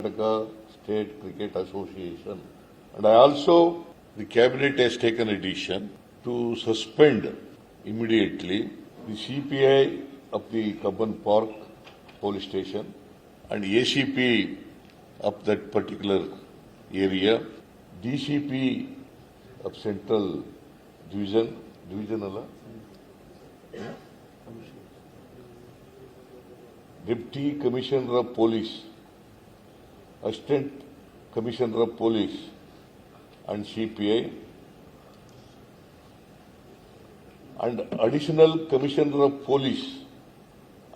Karnataka State Cricket Association. And the cabinet has taken a decision to suspend immediately the CPI of the Kabban Park police station and ACP of that particular area, DCP of Central Division, Deputy Commissioner of Police, Assistant Commissioner of Police and CPI, and Additional Commissioner of Police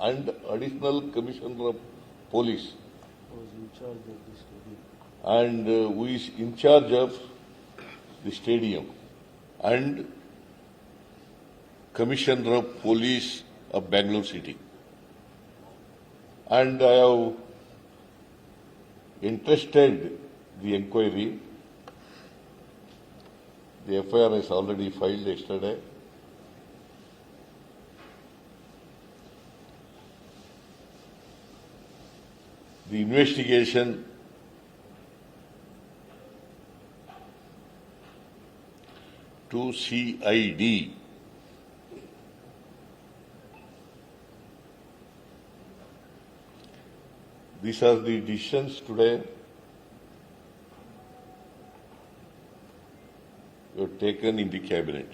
and Additional Commissioner of Police, and who is in charge of the stadium, and Commissioner of Police of Bengaluru City. And I have entrusted the inquiry. The FIR is already filed yesterday. The investigation to CID. These are the decisions today we have taken in the cabinet.